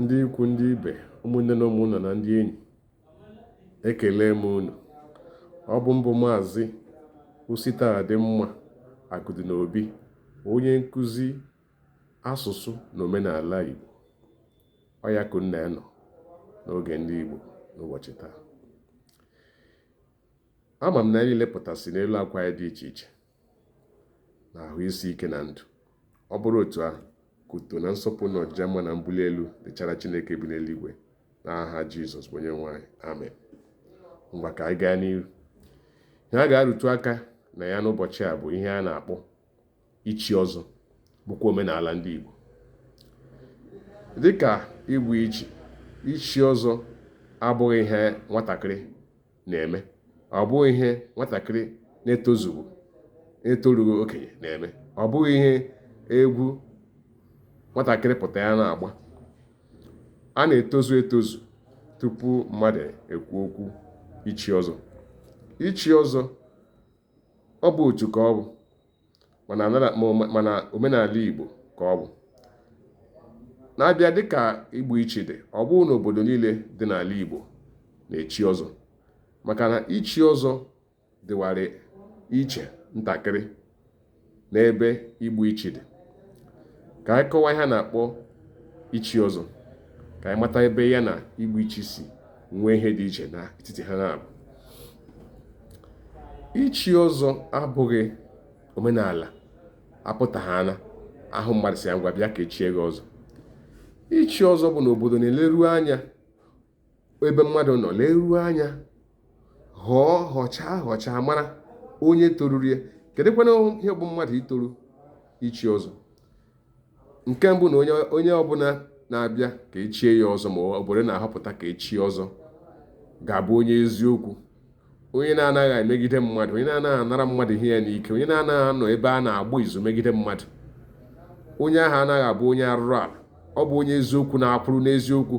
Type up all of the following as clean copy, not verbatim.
ndị ikwu ndị ibe ụmụnne na ụmụnna na ndị enyi ekele m unu. Ọ bụ mbụ maazị Ositadịmma Akụdịnobi, onye nkụzi asụsụ na omenala Igbo. Ọ ya ka nna ya nọ n'oge ndị Igbo n'ụbọchị taa. Ama m na anyị lepụtasị n'elu akwa ya dị iche iche na ahụ isi ike na ndụ. Ọ bụrụ otu ahụ, kuto na nsọpụrụ na ọjịja mma na mbuli elu dịchara Chineke bi n'eluigwe n'aha Jizọs bụ onye nwe anyị. Amen. Ngwa ka anyị gaa n'ihu. Ihe a ga-arụtụ aka na ya n'ụbọchị a bụ ihe a na-akpọ ichi ọzọ, bụkwa omenala ndị Igbo. Dịka igbu ichi ọzọ abụghị ihe nwatakịrị na-eme, ọ bụghị ihe nwatakịrị na-etorughị okenye na-eme, ọ bụghị ihe egwu nwatakịrị pụta ya na-agba. A na-etozu tupu mmadụ ekwu okwu ichi ọzọ. Ichi ọzọ ọ bụ otu ka ọ bụ, mana omenala Igbo ka ọ bụ. Na-abịa dịka igbu ichi dị, ọ bụrụ na obodo niile dị n'ala Igbo na-echi ọzọ, maka na ichi ọzọ dịwara iche ntakịrị n'ebe igbu ichi dị. Ka anyị kọwaa ihe a na-akpọ ichi ọzọ, ka anyị mata ebe ya na igbu ichi si nwee ihe dị iche n'etiti ha na-abụ. Ichi ọzọ abụghị omenala apụtaghị anya ahụ mmadụ si ya ngwa bịa ka echie gị ọzọ. Ichi ọzọ bụ na obodo na-eleru anya ebe mmadụ nọ, leruo anya họchaa mara onye toruru ya. Kedụkwana ihe bụ mmadụ itoru ichi ọzọ? Nke mbụ na onye ọbụla na-abịa ka echie ya ọzọ, ma obodo na-ahọpụta ka echie ọzọ, ga-abụ onye eziokwu, onye na-anaghị emegide mmadụ, onye na-anaghị anara mmadụ ihe ya n'ike, onye na-anaghị anọ ebe a na-agba izu megide mmadụ. Onye ahụ anaghị abụ onye arụrụ ala, ọ bụ onye eziokwu na-akwụrụ n'eziokwu.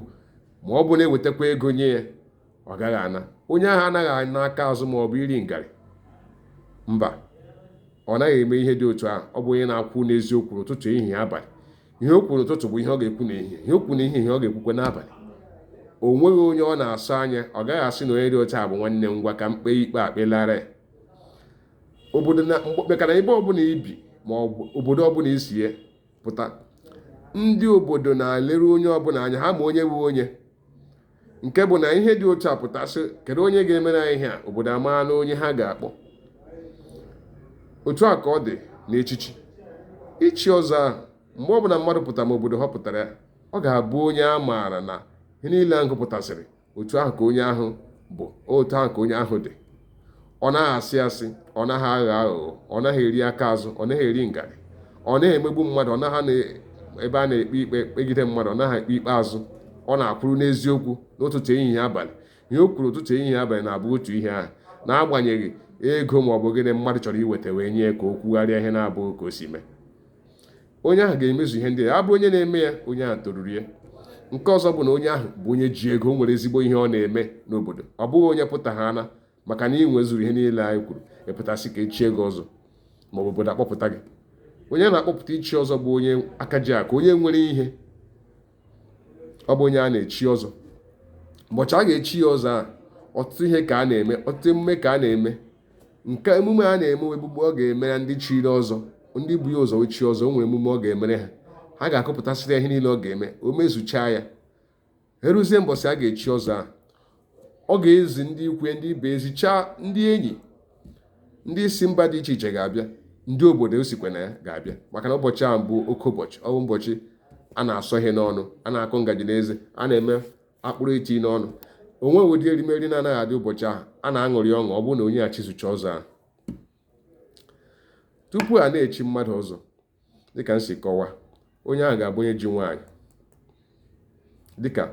Ma ọ bụ na-ewetakwa ego nye ya, ọ gaghị ana. Onye ahụ anaghị ana aka azụ ma ọ bụ iri ngarị. Mba, ọ naghị eme ihe dị otu ahụ. Ọ bụ onye na-akwụ n'eziokwu n'ụtụtụ, ehihie, abalị. Ihe o kwuru n'ụtụtụ bụ ihe ọ ga-ekwu n'ehihie, ihe o kwuru n'ehihie ihe ọ ga-ekwukwa n'abalị. O nweghị onye ọ na-asọ anya. Ọ gaghị asị na onye dị otu a bụ nwanne m, ngwa ka mkpe ikpe akpelara ya. Obodo mekana ebe ọbụla ibi ma obodo ọbụla isi ya pụta, ndị obodo na-eleru onye ọbụla anya, ha ma onye bụ onye. Nke bụ na ihe dị otu a pụtasị, kedu onye ga-emere anyị ihe a? Obodo amaa na onye ha ga-akpọ. Otu a ka ọ dị n'echichi. Ichi ọzọ ahụ, mgbe ọbụla mmadụ pụtara ma obodo họpụtara ya, ọ ga-abụ onye a maara na ihe niile ahụ pụtasịrị otu ahụ ka onye ahụ bụ, otu ahụ ka onye ahụ dị. Ọ naghị asị, ọ naghị aghọ aghụghọ, ọ naghị eri aka azụ, ọ naghị eri ngarị, ọ naghị emegbu mmadụ, ọ naghị ebe a na-ekpe ikpe kpegide mmadụ, ọ naghị ekpe ikpe azụ. Ọ na-akwụrụ n'eziokwu n'ụtụtụ, ehihie, abalị. Ihe o kwuru ụtụtụ, ehihie, abalị na-abụ otu ihe ahụ, na-agbanyeghị ego ma ọ bụ gịnị mmadụ chọrọ iweta wee nye ka o kwugharịa ihe na-abụghị ka o si mee. Onye ahụ ga-emezu ihe ndị a. Abụ onye na-eme ya, onye ahụ toruru ya. Nke ọzọ bụ na onye ahụ bụ onye ji ego, nwere ezigbo ihe ọ na-eme n'obodo. Ọ bụghị onye pụta ha ana maka na ị nwezuru ihe niile anyị kwuru, ịpụtasị ka echie gị ọzọ ma ọ bụ obodo akpọpụta gị. Onye na-akpọpụta ichi ọzọ bụ onye aka ji aka, onye nwere ihe. Ọ bụ onye a na-echi ọzọ. Ụbọchị a ga-echi ya ọzọ a, ọtụtụ ihe ka a na-eme, ọtụtụ emume ka a na-eme. Nke emume a na-eme emume ọ ga-emere ndị chiri ọzọ, ndị bụ ya ụzọ chi ọzọ. O nwere emume ọ ga-emere ha. Ha ga-akọpụtasịrị ihe niile ọ ga-eme, o mezuchaa ya. Eruzie mbọsị a ga-echi ọzọ a, ọ ga-ezi ndị ikwe, ndị ibe, ezichaa ndị enyi, ndị isi mba dị iche iche ga-abịa, ndị obodo o sikwa na ya ga-abịa, maka na ụbọchị ahụ bụ oke ụbọchị. Ọ bụ ụbọchị a na-asọ ihe n'ọnụ, a na-akụ ngaji n'eze, a na-eme akpụrụ iti n'ọnụ. O nweghị ụdị erimeri na-anaghị adị ụbọchị ahụ. A na-aṅụrị ọṅụ ọ bụrụ na onye achizucha ọzọ ahụ. Tupu a na-echi mmadụ ọzọ, dịka m si kọwaa, onye ahụ ga-abụ onye ji nwaanyị. Dịka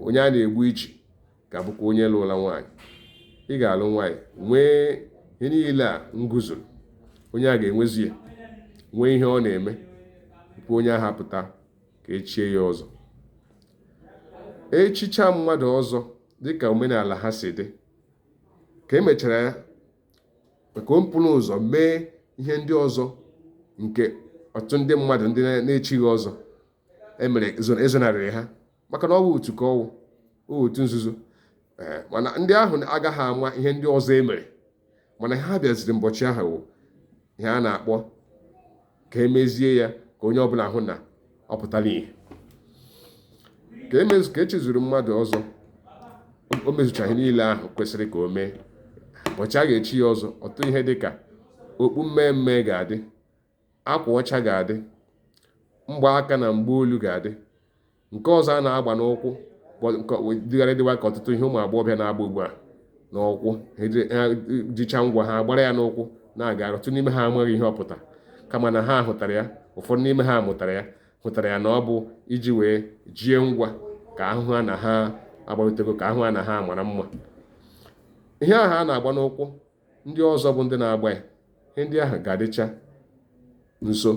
onye a na-egbu ichi ga-abụkwa onye lụrụla nwaanyị. Ị ga-alụ nwaanyị, nwee ihe niile a nguzoro. Onye a ga-enwezi ya, nwee ihe ọ na-eme, tupu onye ahụ apụta ka echie ya ọzọ. Echicha mmadụ ọzọ dịka omenala ha si dị, ka emechara ya, maka o mpụrụ ụzọ mee ihe ndị ọzọ nke ọtụtụ ndị mmadụ ndị na-echighị ọzọ. emere ezonarịrị ha maka na ọ bụ otu ka ọwụ otu nzuzo. Mana ndị ahụ agaghị ama ihe ndị ọzọ emere, mana ha bịaziri mbọchị ahụ wụ ihe a na-akpọ ka emezie ya ka onye ọbụla hụ na ọ pụtara ihe ka echezuru mmadụ ọzọ. O mezucha ihe niile ahụ kwesịrị ka o mee. Ụbọchị a ga-echi ya ọzọ, ọtụ ihe dị ka okpu mmemme ga-adị, akwa ọcha ga-adị, mgbaaka na mgbaolu ga-adị. Nke ọzọ a na-agba n'ụkwụ dịgara ka ọtụtụ ihe ụmụ agbọghọbịa na-agba ugbu a n'ụkwụ, ha jicha ngwa ha gbara ya n'ụkwụ na-aga. Ọtụtụ n'ime ha amaghị ihe ọ pụtara, kama na ha hụtara ya. Ụfọdụ n'ime ha hụtara ya na ọ bụ iji wee jie ngwa ka ahụ ha na ha agbarịtego, ka ahụ ha na ha mara mma. Ihe ahụ a na-agba n'ụkwụ, ndị ọzọ bụ ndị na-agba ya, ihe ndị ahụ ga-adịcha nso.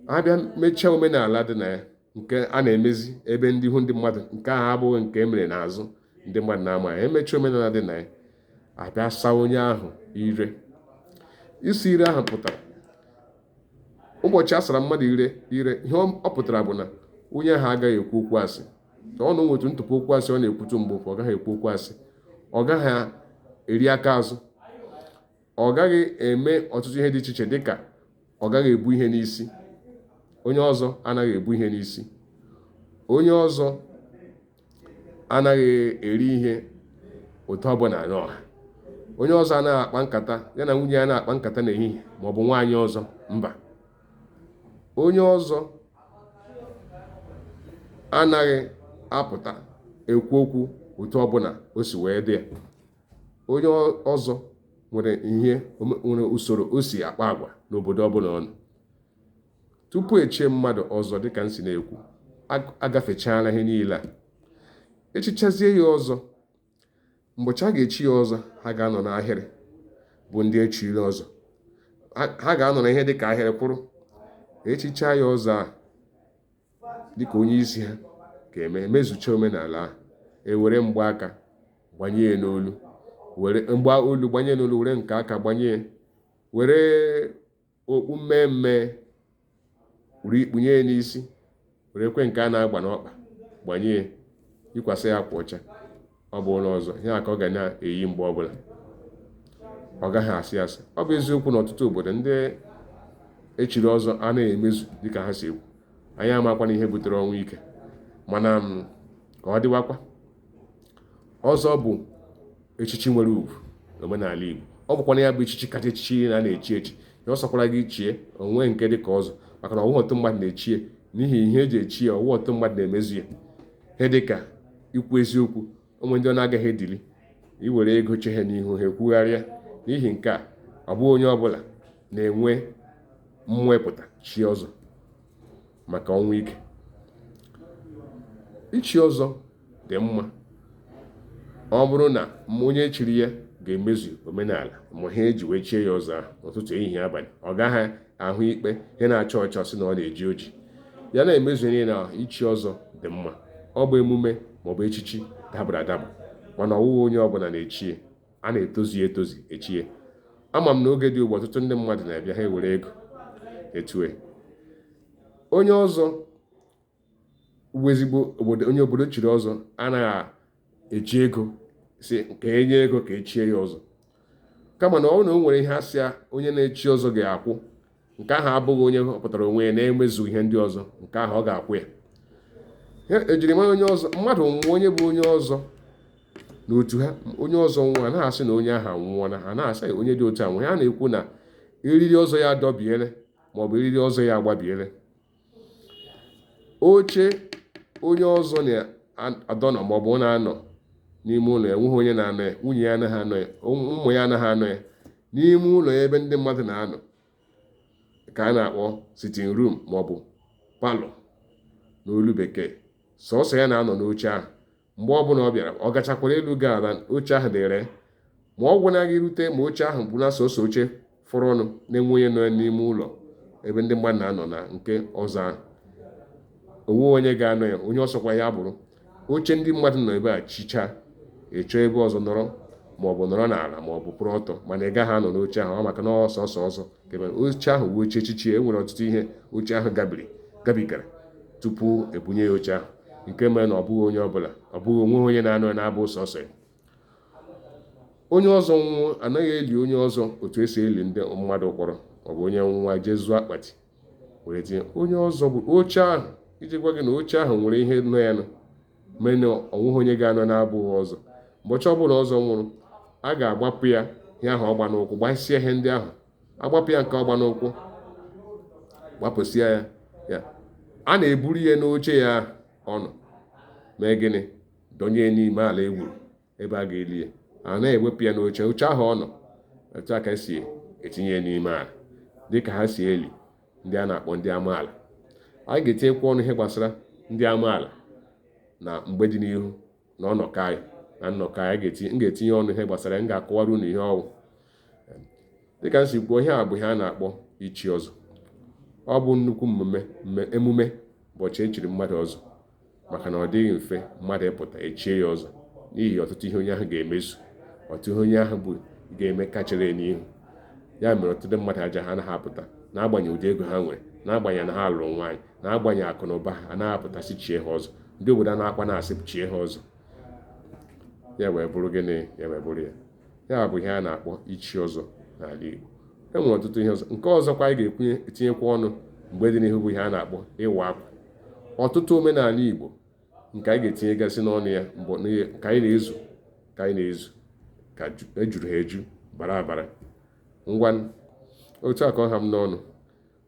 Abịa mechaa omenala dị na ya nke a na-emezi ebe ndị ihu ndị mmadụ, nke ahụ abụghị nke emere n'azụ ndị mmadụ na-ama ya. Emechaa omenala dị na ya, abịa saa onye ahụ ire. Isi ire ahụ pụtara ụbọchị a sara mmadụ ire, ihe ọ pụtara bụ na onye ahụ agaghị ekwu okwu asị. Ọnụ nwetu ntụpụ okwu asị ọ na-ekwutu mgbe ụfọdụ, ọ gaghị ekwu okwu asị, ọ gaghị eri aka azụ, ọ gaghị eme ọtụtụ ihe dị iche iche, dịka ọ gaghị ebu ihe n'isi. Onye ọzọ anaghị ebu ihe n'isi. Onye ọzọ anaghị eri ihe otu ọbụla n'ọha. Onye ọzọ anaghị akpa nkata ya na nwunye ya na-akpa nkata n'ehihie ma ọ bụ nwaanyị ọzọ, mba. Onye ọzọ anaghị apụta ekwu okwu otu ọbụla o si wee dị ya. Onye ọzọ nwere usoro o si akpa agwa n'obodo ọbụla ọ nọ. Tupu echie mmadụ ọzọ, dịka m si na-ekwu, agafechaala ihe niile a. Echichazie ya ọzọ, mgbochi a ga-echi ya ọzọ, ha ga-anọ n'ahịrị bụ ndị echiri ọzọ. Ha ga-anọ na ihe dịka ahịrị kwụrụ. Echicha ya ọzọ a, dịka onye isi ha ga-emezucha omenala ahụ. Ewere mgbaaka gbanye n'olu, were mgba olu gbanye n'olu, were nke aka gbanye, were okpu mmemme ikpunye n'isi, were kwe nke a na-agba n'ọkpa gbanye, yikwasị ya akwa ọcha. Ọ bụ ụlọ ọzọ ihe a ka ọ ga na-eyi mgbe ọbụla, ọ gaghị asị asị. Ọ bụ eziokwu na ọtụtụ obodo ndị echiri ọzọ anaghị emezu dịka ha si ekwu. Anyị amakwana ihe butere ọnwụ ike, mana ka ọ dịwakwa. Ọzọ bụ echichi nwere ugwu n'omenala Igbo. Ọ bụkwana ya bụ echichi kacha echichi na na-echi echi. Ya ọ sọkwara gị chie onwe nke dịka ọzọ, maka na ọwụwa ọtụ mmadụ na-echie n'ihi ihe eji echi ya. Ọwụwa ọtụ mmadụ na-emezu ya. Ihe dịka ikwu eziokwu, onwe ndị ọ na-agaghị edili, iwere ego che ha n'ihu ha ekwugharịa. N'ihi nke a, ọ bụghị onye ọbụla na-enwe mwepụta chi ọzọ maka ọnwụ ike. Ichi ọzọ dị mma ọ bụrụ na onye echiri ya ga-emezu omenala ma ihe eji wee chie ya ọzọ ahụ n'ụtụtụ, ehihie, abalị. Ọ gaghị ahụ ikpe ihe na-achọ ọchọ sị na ọ na-eji oji ya na-emezu ihe na ichi ọzọ dị mma. Ọ bụ emume maọbụ echichi dabara adaba, mana ọwụwa onye ọbụla na-echie. A na-etozi etozi echie. Ama m na oge dị ugbu ọtụtụ ndị mmadụ na-abịa ha ewere ego etue. Onye ọzọ bụ ezigbo onye obodo chiri ọzọ anaghị eji ego si ka enye ego ka echie ya ọzọ, kama na ọ na o nwere ihe asị ya onye na-echi ọzọ ga-akwụ. Nke ahụ abụghị onye họpụtara onwe ya na-emezu ihe ndị ọzọ, nke ahụ ọ ga-akwụ ya. Ejirimara onye ọzọ, mmadụ nwụọ onye bụ onye ọzọ n'otu ha, onye ọzọ nwụọ, anaghị asị na onye ahụ anwụọla, ha na-asị onye dị otu anwụ. Ha na-ekwu na eriri ọzọ ya adọbiere maọbụ eriri ọzọ ya agbabiere. Oche onye ọzọ na-adọnọ maọbụ ọ na-anọ n'ime ụlọ ya, enweghị onye na-anọ ya, nwunye ya anaghị anọ ya, ụmụ ya anaghị anọ ya. N'ime ụlọ ya ebe ndị mmadụ na-anọ ka a na-akpọ sitting room maọbụ palọ n'olu bekee, sọsọ ya na-anọ n'oche ahụ. Mgbe ọbụla ọ bịara, ọ gachakwara elu ga ala, oche ahụ dịrị. Ma ọ gwụnaghị rute ma oche ahụ bụ na sọsọ oche fọrọ ọnụ na-enwe onye nọ n'ime ụlọ ebe ndị mmadụ na-anọ na nke ọzọ ahụ. Onwe onye ga-anọ ya, onye ọsọkwa ya bụrụ oche ndị mmadụ nọ ebe a chichaa, echọọ ebe ọzọ nọrọ maọbụ nọrọ n'ala maọbụ kwụrụ ọtọ, mana ị gaghị anọ n'oche ahụ. Ọ maka na ọsọ oche ahụ bụ oche echichi. E nwere ọtụtụ ihe oche ahụ gabigara tupu ebunye ya oche ahụ, nke mere na ọ bụghị onye ọbụla, ọ bụghị onwe onye na-anọ na-abụ sọsọ ya. Onye ọzọ nwụọ anaghị eli onye ọzọ otu esi eli ndị mmadụ kpọrọ, ọ bụ onye nwa jezuo akpati were tinye. Onye ọzọ bụ oche ahụ, iji gwa gị na oche ahụ nwere ihe nọ ya nọ, mee na ọnwụghị onye ga-anọ na-abụghị ọzọ. Ụbọchị ọbụla ọzọ nwụrụ, a ga-agbapụ ya ihe ahụ ọgba n'ụkwụ, gbasịa ihe ndị ahụ, agbapụ ya nke ọgba n'ụkwụ, gbapụsịa ya, a na-eburu ya n'oche ya ọnụ, mee gịnị, donye n'ime ala egwuru ebe a ga-eli ya. A na-ewepụ ya n'oche ahụ ọ nọ, etu a ka esi etinye ya n'ime ala dịka ha si eli ndị a na-akpọ ndị amaala. Anyị ga-etinyekwa ọnụ ihe gbasara ndị amaala na mgbe dị n'ihu na ọnọkọ anyị na nnọkọ anyị. M ga-etinye ọnụ ihe gbasara, m ga-akọwara unu ihe ọwụ. Dịka m si kwuo, ihe a bụ ihe a na-akpọ Ichi Ozo. Ọ bụ nnukwu emume ụbọchị echiri mmadụ ọzọ, maka na ọ dịghị mfe mmadụ ịpụta echie ya ọzọ, n'ihi ọtụtụ ihe onye ahụ ga-emezu, ọtụtụ ihe onye ahụ bụ ga-eme kachere n'ihu. Ya mere ọtụtụ mmadụ aja ha anaghị apụta, n'agbanyeghị ụdị ego ha nwere, n'agbanyeghị na ha lụrụ nwaanyị, n'agbanyeghị akụ na ụba ha, anaghị apụtasị chie ha ọzọ. Ndị obodo a na-akwa na-asị chie ha ọzọ, ya wee bụrụ gịnị, ya wee bụrụ ya. Ya bụ ihe a na-akpọ Ichi Ọzọ n'ala Igbo. E nwere ọtụtụ ihe ọzọ. Nke ọzọkwa anyị ga-etinyekwa ọnụ mgbe dị n'ihu bụ ihe a na-akpọ ịwa akwa. Ọtụtụ omenala Igbo nke anyị ga-etinyegasị n'ọnụ ya mbụ ka anyị na-ezu ka ejuru ha eju bara abara. Ngwa otu a ka ọ ha m n'ọnụ,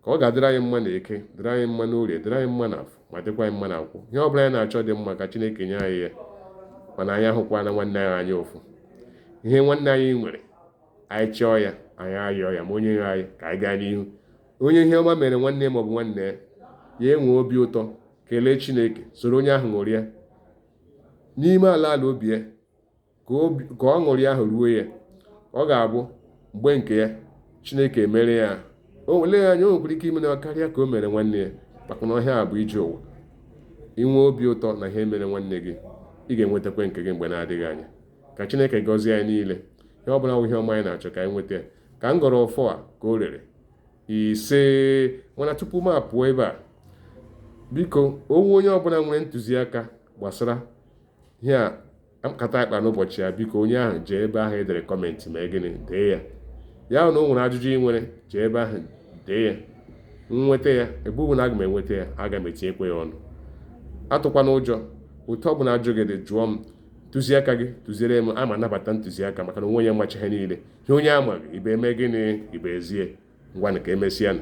ka ọ ga-adịrị anyị mma na Eke, dịrị anyị mma n'Orie, dịrị anyị mma n'Afọ, ma dịkwa anyị mma na Nkwọ. Ihe ọ bụla anyị na-achọ dị mma, ka Chineke nye anyị ya, mana anyị ahụkwa na nwanne anyị ụfụ. Ihe nwanne anyị nwere, anyị chọọ ya, anyị ayọọ ya, ma onye nwe anyị ka anyị gaa n'ihu. Onye ihe ọma mere nwanne maọbụ nwanne ya enwee obi ụtọ, kelee Chineke, soro onye ahụ ṅụrịa n'ime ala obi ya, ka ọ ṅụrịa ahụ ruo ya. Ọ ga-abụ mgbe nke ya, Chineke emere ya, o lee anya, o nwekwara ike ime na karịa ka o mere nwanne ya, maka na ọhịa a bụ ije ụwa. Inwe obi ụtọ na ihe mere nwanne gị, ị ga-enwetakwa nke gị mgbe na-adịghị anya. Ka Chineke gọzie anyị niile. Ihe ọ bụla bụ ihe ọma anyị na-achọ ka anyị nweta ya. Ka m gọrọ ọfọ a ka o rere ise. Mana tupu m apụọ ebe a, biko onwe onye ọbụla nwere ntụziaka gbasara ihe a nkata akpa n'ụbọchị ya, biko onye ahụ jee ebe ahụ edere kọmentị ma gịnị, dee ya. Ya na o nwere ajụjụ ị nwere, jee ebe ahụ dee ya. Nweta ya, ebubu na aga m enweta ya, aga m etinyekwa ya ọnụ. Atụkwana ụjọ, otu ọbụla ajụ gị dị, jụọ m ntụziaka gị, tụziere m. Ama nabata ntụziaka, maka na onwe onye machi ha niile. Ihe onye amaghị, ibe eme gịnị, ibe ezie. Ngwanụ ka emesịa.